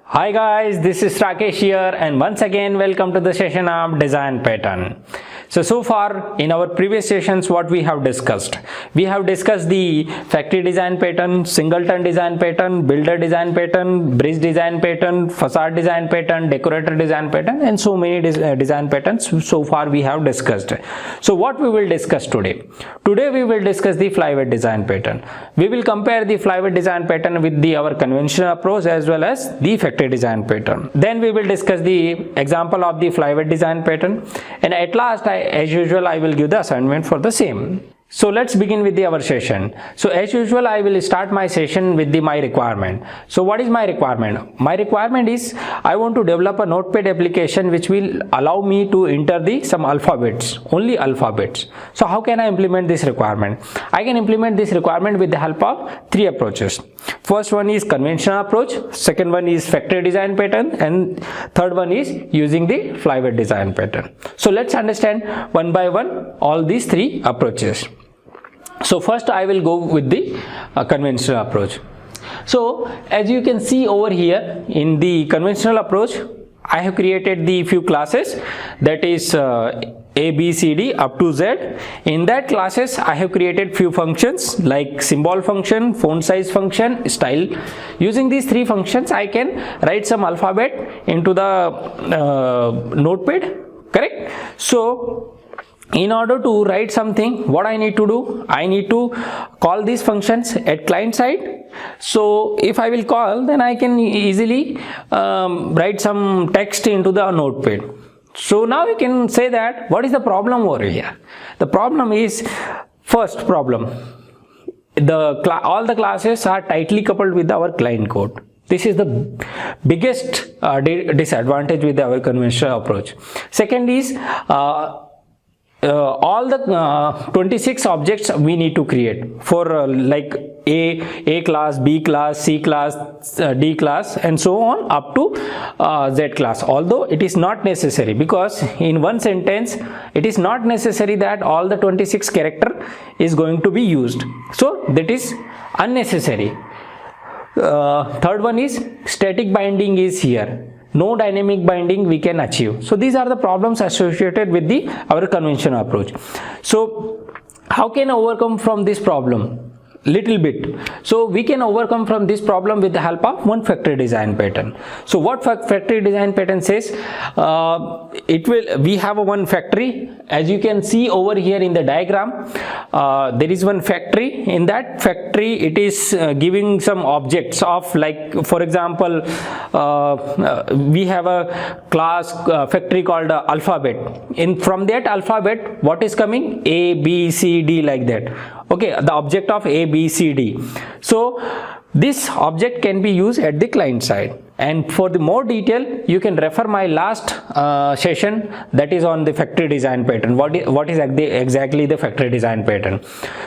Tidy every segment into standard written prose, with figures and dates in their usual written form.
Hi guys, this is Rakesh here and once again welcome to the session of Design Pattern. So far in our previous sessions what we have discussed? We have discussed the Factory Design Pattern, Singleton Design Pattern, Builder Design Pattern, Bridge Design Pattern, Facade Design Pattern, Decorator Design Pattern and so many design patterns so far we have discussed. So what we will discuss today? Today we will discuss the Flyweight Design Pattern. We will compare the Flyweight Design Pattern with our conventional approach as well as the Factory Design Pattern. Then we will discuss the example of the Flyweight Design Pattern and at last as usual I will give the assignment for the same. So let's begin with our session. So as usual I will start my session with my requirement. So what is my requirement? My requirement is I want to develop a notepad application which will allow me to enter some alphabets, only alphabets. So how can I implement this requirement? I can implement this requirement with the help of three approaches. First one is conventional approach, second one is Factory Design Pattern and third one is using the Flyweight Design Pattern. So let's understand one by one all these three approaches. So first I will go with the conventional approach. So as you can see over here in the conventional approach, I have created the few classes, that is A, B, C, D up to Z. In that classes I have created few functions like symbol function, font size function, style. Using these three functions I can write some alphabet into the notepad, correct? So in order to write something, what I need to do? I need to call these functions at client side. So if I will call, then I can easily write some text into the notepad. So now you can say that what is the problem over here? The problem is, first problem, all the classes are tightly coupled with our client code. This is the biggest disadvantage with our conventional approach. Second is all the 26 objects we need to create for like A class, B class, C class, D class and so on up to Z class. Although it is not necessary, because in one sentence it is not necessary that all the 26 character is going to be used. So that is unnecessary. Third one is static binding is here. No dynamic binding we can achieve. So these are the problems associated with our conventional approach. So how can I overcome from this problem? Little bit. So we can overcome from this problem with the help of one Factory Design Pattern. So what Factory Design Pattern says? We have one factory. As you can see over here in the diagram, there is one factory. In that factory it is giving some objects of, like for example, we have a class factory called alphabet. From that alphabet what is coming? A, B, C, D, like that. Okay, the object of A, B, C, D. So this object can be used at the client side, and for the more detail you can refer my last session, that is on the Factory Design Pattern. What is exactly the Factory Design Pattern?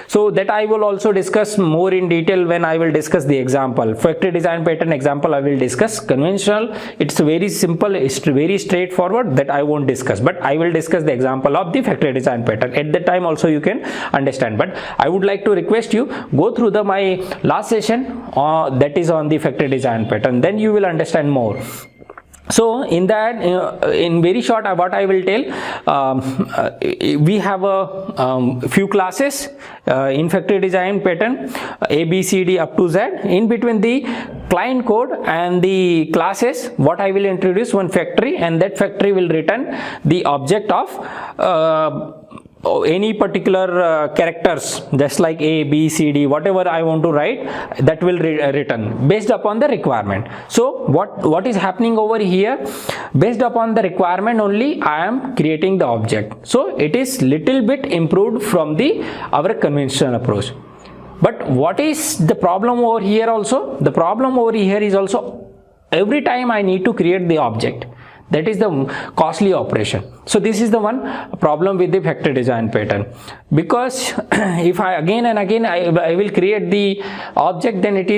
So that I will also discuss more in detail when I will discuss the example. Factory Design Pattern example I will discuss. Conventional, it's very simple, it's very straightforward, that I won't discuss, but I will discuss the example of the Factory Design Pattern. At that time also you can understand, but I would like to request you go through my last session that is on the Factory Design Pattern, then you will understand more. So in that, in very short, what I will tell, we have a few classes in Factory Design Pattern, A, B, C, D up to Z. In between the client code and the classes, what I will introduce one factory, and that factory will return the object of any particular characters, just like A, B, C, D, whatever I want to write, that will return based upon the requirement. So what is happening over here? Based upon the requirement only I am creating the object. So it is little bit improved from our conventional approach. But what is the problem over here also? The problem over here is also every time I need to create the object. That is the costly operation. So this is the one problem with the Factory Design Pattern, because if I again and again I will create the object, then it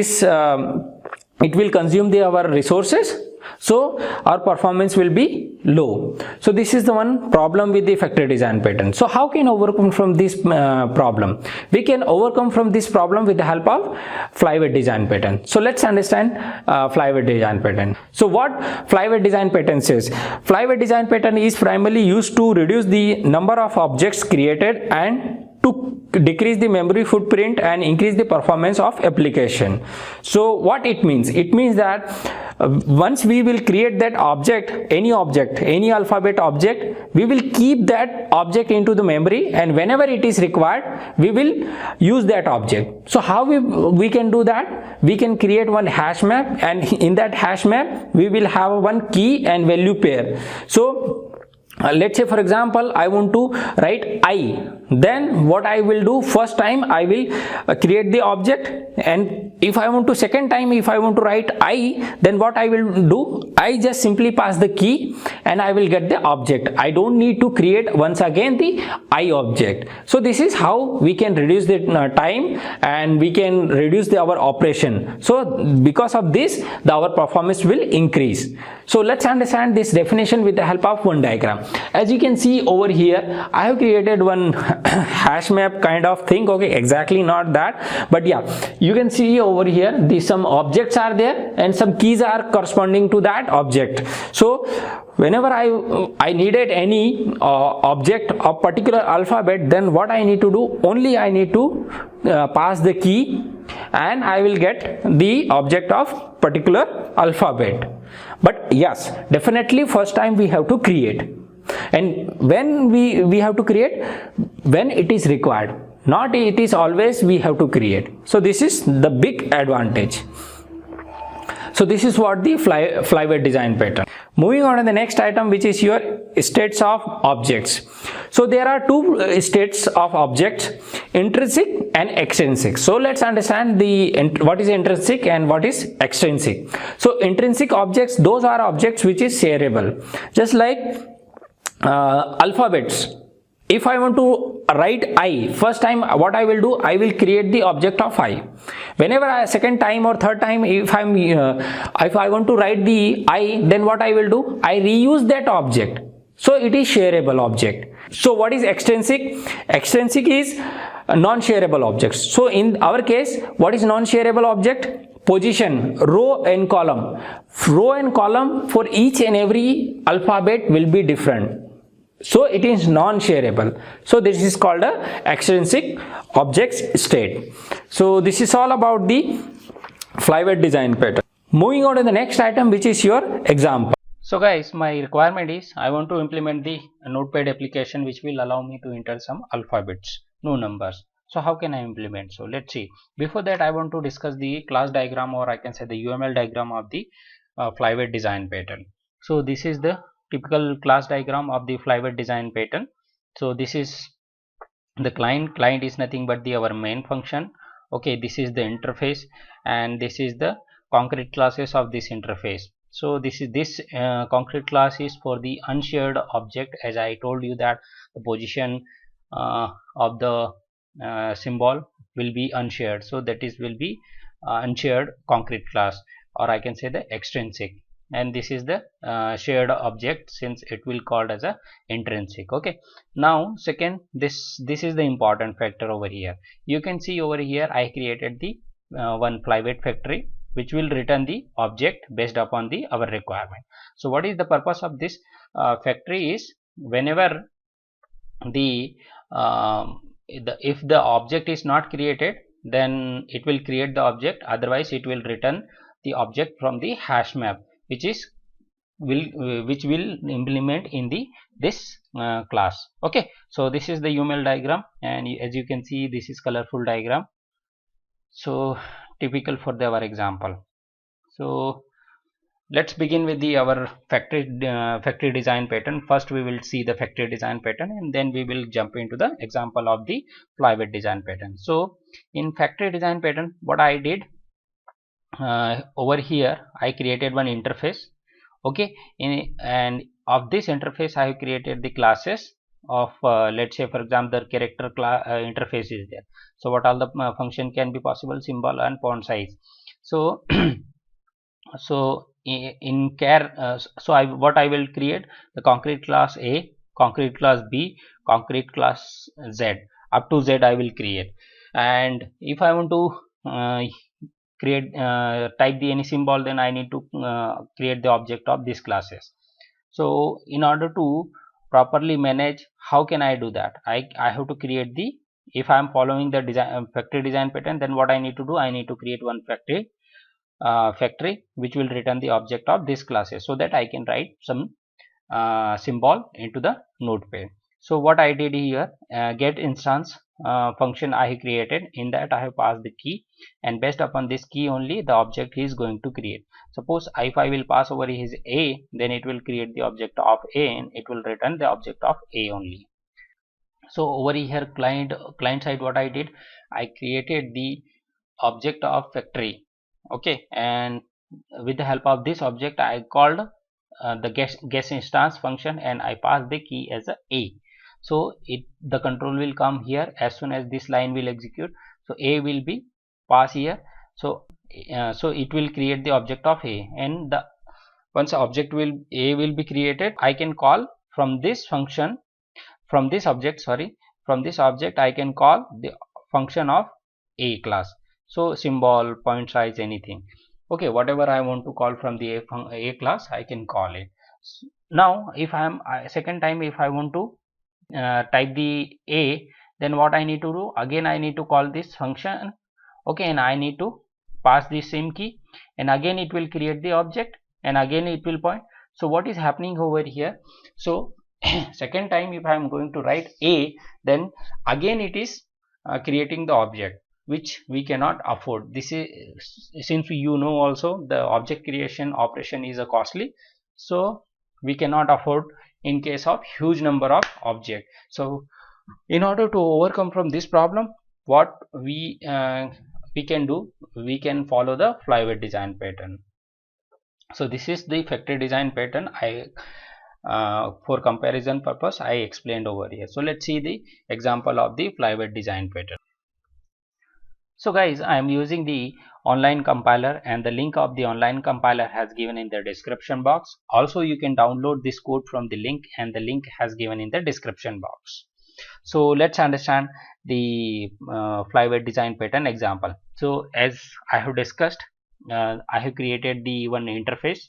will consume our resources, so our performance will be low. So this is the one problem with the factory design pattern. So how can overcome from this problem? We can overcome from this problem with the help of flyweight design pattern. So let's understand flyweight design pattern. So what flyweight design pattern says? Flyweight design pattern is primarily used to reduce the number of objects created and to decrease the memory footprint and increase the performance of application. So what it means? It means that once we will create that object, any alphabet object, we will keep that object into the memory, and whenever it is required, we will use that object. So how we can do that? We can create one hash map, and in that hash map, we will have one key and value pair. So let's say, for example, I want to write I. Then what I will do, first time I will create the object, and if I want to second time, if I want to write I, then what I will do, I just simply pass the key and I will get the object. I don't need to create once again the I object. So this is how we can reduce the time, and we can reduce our operation. So because of this, our performance will increase. So let's understand this definition with the help of one diagram. As you can see over here, I have created one hash map kind of thing. Okay, exactly not that, but yeah, you can see over here some objects are there and some keys are corresponding to that object. So whenever I needed any object of particular alphabet, then what I need to do, only I need to pass the key and I will get the object of particular alphabet. But yes, definitely first time we have to create, and when we have to create when it is required, not it is always we have to create. So this is the big advantage. So this is what the flyweight design pattern. Moving on to the next item, which is your states of objects. So there are two states of objects, intrinsic and extrinsic. So let's understand what is intrinsic and what is extrinsic. So intrinsic objects, those are objects which is shareable, just like alphabets. If I want to write I, first time what I will do, I will create the object of I. Whenever second time or third time, if I want to write the I, then what I will do, I reuse that object. So it is shareable object. So what is extrinsic? Extrinsic is non-shareable objects. So in our case, what is non-shareable object? Position, row and column. Row and column for each and every alphabet will be different. So it is non-shareable. So this is called a extrinsic objects state. So this is all about the flyweight design pattern. Moving on to the next item, which is your example. So guys, my requirement is I want to implement the notepad application which will allow me to enter some alphabets, no numbers. So how can I implement? So let's see. Before that, I want to discuss the class diagram, or I can say the UML diagram of the flyweight design pattern. So this is the typical class diagram of the flyweight design pattern. So this is the client is nothing but our main function. Okay, this is the interface, and this is the concrete classes of this interface. So this concrete class is for the unshared object, as I told you that the position of the symbol will be unshared. So that is will be unshared concrete class, or I can say the extrinsic. And this is the shared object, since it will called as a intrinsic. Okay, now second, this is the important factor over here. You can see over here I created the one flyweight factory which will return the object based upon our requirement. So what is the purpose of this factory is, whenever if the object is not created, then it will create the object, otherwise it will return the object from the hash map, which will implement in this class. Okay, so this is the UML diagram, and as you can see, this is colorful diagram, so typical for our example. So let's begin with our factory design pattern. First we will see the factory design pattern, and then we will jump into the example of the flyweight design pattern. So in factory design pattern, what I did, over here I created one interface. Okay, and of this interface I have created the classes of let's say, for example, the character interface is there. So what all the function can be possible, symbol and font size. So so in care. So what I will create the concrete class A, concrete class B, concrete class Z, up to Z I will create. And if I want to create type the any symbol, then I need to create the object of these classes. So in order to properly manage, how can I do that? I have to create the, if I am following the design factory design pattern, then what I need to do, I need to create one factory which will return the object of these classes, so that I can write some symbol into the notepad. So what I did here, get instance function I have created. In that I have passed the key, and based upon this key only the object is going to create. Suppose if I will pass over his A, then it will create the object of A and it will return the object of A only. So over here client side, what I did, I created the object of factory. Okay, and with the help of this object I called the guess instance function, and I passed the key as A. So the control will come here as soon as this line will execute. So A will be passed here. So it will create the object of A, and once object A will be created, I can call from this function, from this object, from this object I can call the function of A class. So symbol, point size, anything. Okay, whatever I want to call from the A class, I can call it. Now if I am second time, if I want to type the A, then what I need to do, again I need to call this function. Okay, and I need to pass the same key, and again it will create the object, and again it will point. So what is happening over here? So second time if I am going to write A, then again it is creating the object, which we cannot afford. This is, since you know also the object creation operation is a costly, so we cannot afford in case of huge number of objects. So in order to overcome from this problem, what we can do, we can follow the flyweight design pattern. So this is the factory design pattern. For comparison purpose I explained over here. So let's see the example of the flyweight design pattern. So guys, I am using the online compiler, and the link of the online compiler has given in the description box. Also you can download this code from the link, and the link has given in the description box. So let's understand the flyweight design pattern example. So as I have discussed, I have created the one interface.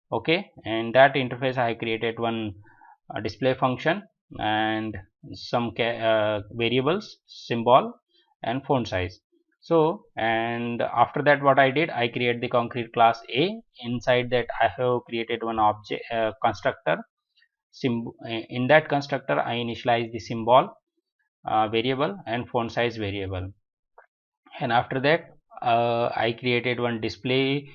Okay, and that interface I have created one display function and some variables, symbol and font size. So and after that what I did, I create the concrete class A. Inside that I have created one object constructor. In that constructor I initialize the symbol variable and font size variable, and after that I created one display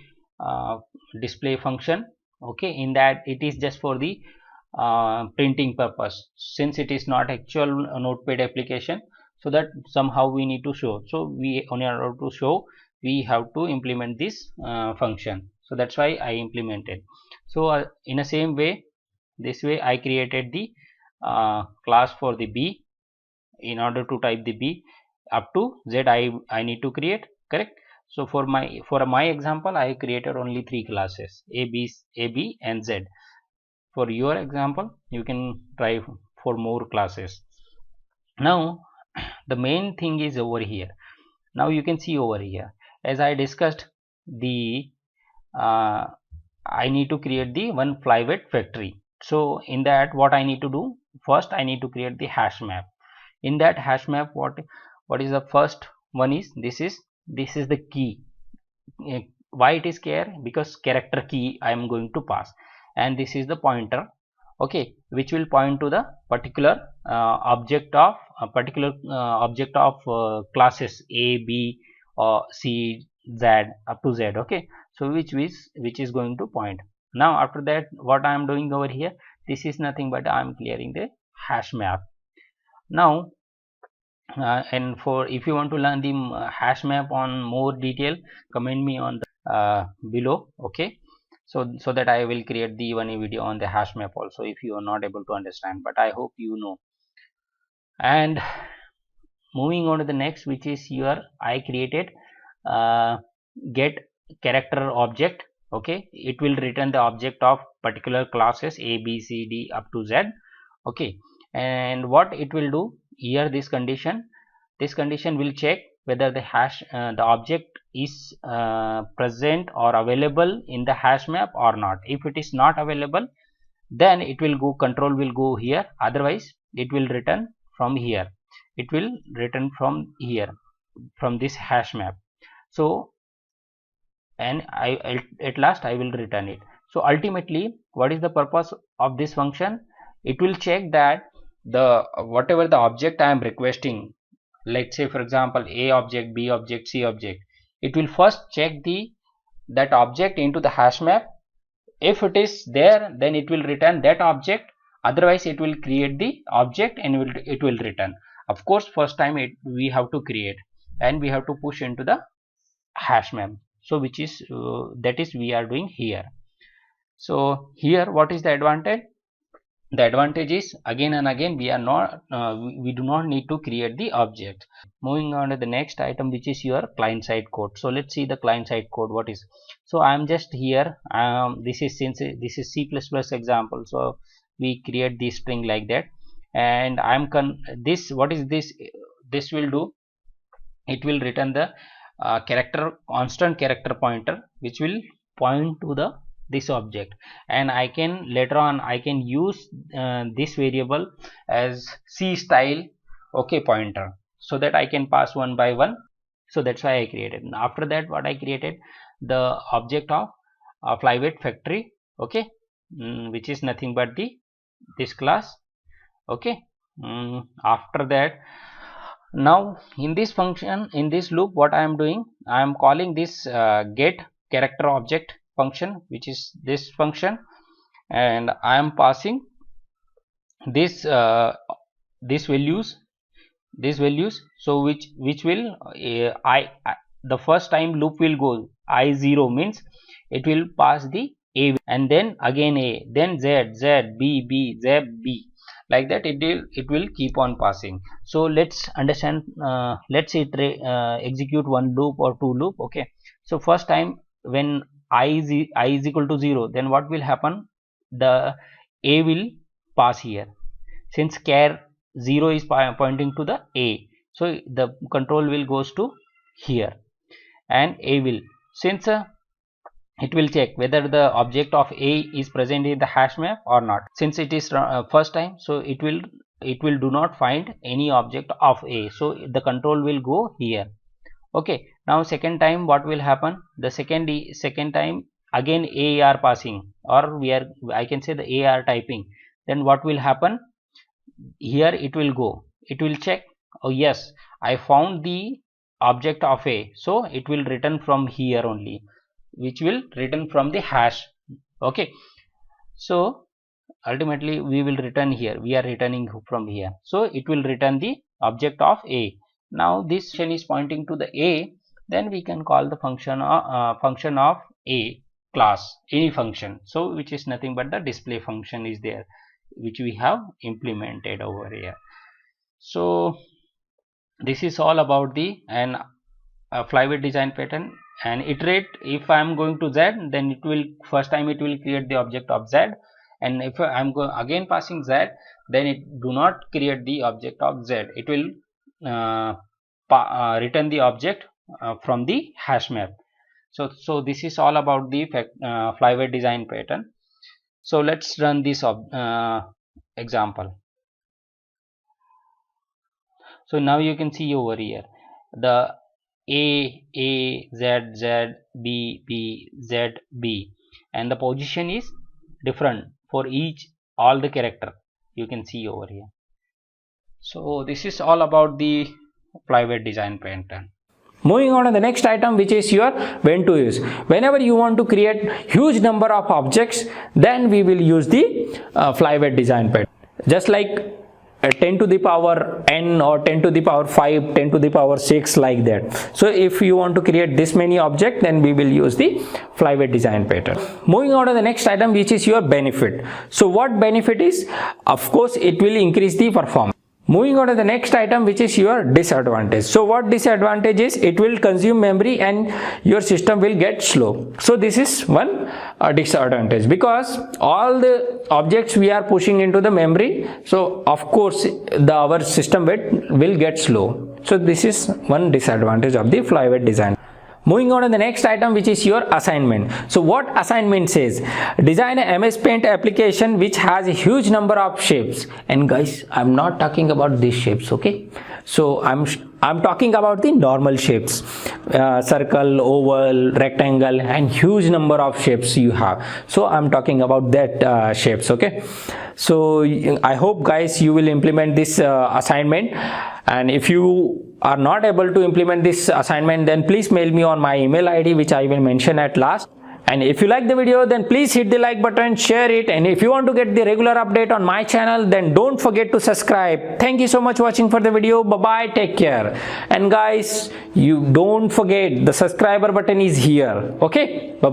function. Okay, in that it is just for the printing purpose, since it is not actual notepad application, so that somehow we need to show. So we, in order to show, we have to implement this function. So that's why I implemented. So in the same way, this way I created the class for the B. In order to type the B, up to Z I need to create, correct? So for my example I created only 3 classes, A, B and Z. For your example you can try for more classes. Now the main thing is over here. Now you can see over here, as I discussed, the I need to create the one flyweight factory. So in that what I need to do, first I need to create the hash map. In that hash map, what is the first one is, this is the key. Why it is care? Because character key I am going to pass, and this is the pointer. Okay, which will point to the particular object of classes A, B, C, Z up to Z. Okay, so which is going to point. Now after that what I am doing over here, this is nothing but I am clearing the hash map. Now and for if you want to learn the hash map on more detail, comment me on the below. Okay, so that I will create the one video on the hash map also, if you are not able to understand, but I hope you know. And moving on to the next, which is here I created get character object. okay, it will return the object of particular classes A, B, C, D up to Z, okay. And what it will do here, this condition will check whether the the object is present or available in the hash map or not. If it is not available, then it will go, control will go here, otherwise it will return from here, it will return from here, from this hash map. So, and at last I will return it. So ultimately, what is the purpose of this function? It will check that the whatever the object I am requesting, let's say for example A object, B object, C object, it will first check that object into the hash map. If it is there, then it will return that object, otherwise it will create the object and it will return. Of course, first time we have to create and we have to push into the hash map. So which is that is we are doing here. So here what is the advantage? The advantage is, again and again, we are not we do not need to create the object. Moving on to the next item, which is your client side code. So let's see the client side code. What is? So I am just here. This is, since this is C++ example, so we create the string like that, and I am this. What is this? This will do. It will return the constant character pointer, which will point to this object, and I can later on I can use this variable as C style, okay, pointer, so that I can pass one by one. So that's why I created. And after that, what I created, the object of Flyweight factory, okay, which is nothing but this class, okay. After that, now in this function, in this loop, what I am doing, I am calling this get character object function, which is this function, and I am passing this values, so which will the first time loop will go I0 means it will pass the A, and then again A, then Z, B, B, Z, B, like that it will keep on passing. So let's understand, let's execute one loop or two loop, okay. So first time when I is equal to 0, then what will happen, the A will pass here, since char 0 is pointing to the A, so the control will goes to here, and A will, since it will check whether the object of A is present in the hash map or not. Since it is first time, so it will do not find any object of A, so the control will go here, okay. Now second time what will happen, the second time again A are passing, or I can say the A are typing, then what will happen, here it will go, it will check, oh yes, I found the object of A, so it will return from here only, which will return from the hash, okay. So ultimately we will return here, we are returning from here, so it will return the object of A. Now this function is pointing to the A, then we can call the function of A class, any function, so which is nothing but the display function is there, which we have implemented over here. So this is all about the Flyweight design pattern. And iterate, if I am going to Z, then it will first time it will create the object of Z, and if I am again passing Z, then it do not create the object of Z, it will return the object from the hash map. So this is all about the Flyweight design pattern. So let's run this example. So now you can see over here the A, Z, Z, B, B, Z, B, and the position is different for all the character, you can see over here. So this is all about the Flyweight design pattern. Moving on to the next item, which is your when to use. Whenever you want to create huge number of objects, then we will use the Flyweight design pattern. Just like 10 to the power n or 10 to the power 5, 10 to the power 6, like that. So if you want to create this many objects, then we will use the Flyweight design pattern. Moving on to the next item, which is your benefit. So what benefit is? Of course, it will increase the performance. Moving on to the next item, which is your disadvantage. So what disadvantage is? It will consume memory and your system will get slow. So this is one disadvantage, because all the objects we are pushing into the memory, so of course our system will get slow. So this is one disadvantage of the Flyweight design. Moving on to the next item, which is your assignment. So what assignment says? Design a MS Paint application which has a huge number of shapes. And guys, I'm not talking about these shapes, okay? So I'm talking about the normal shapes, circle, oval, rectangle, and huge number of shapes you have. So I'm talking about that shapes, okay? So I hope guys you will implement this assignment, and if you are not able to implement this assignment, then please mail me on my email ID, which I will mention at last. And if you like the video, then please hit the like button, share it, and if you want to get the regular update on my channel, then don't forget to subscribe. Thank you so much for watching for the video. Bye bye, take care. And guys, you don't forget the subscriber button is here, okay? Bye.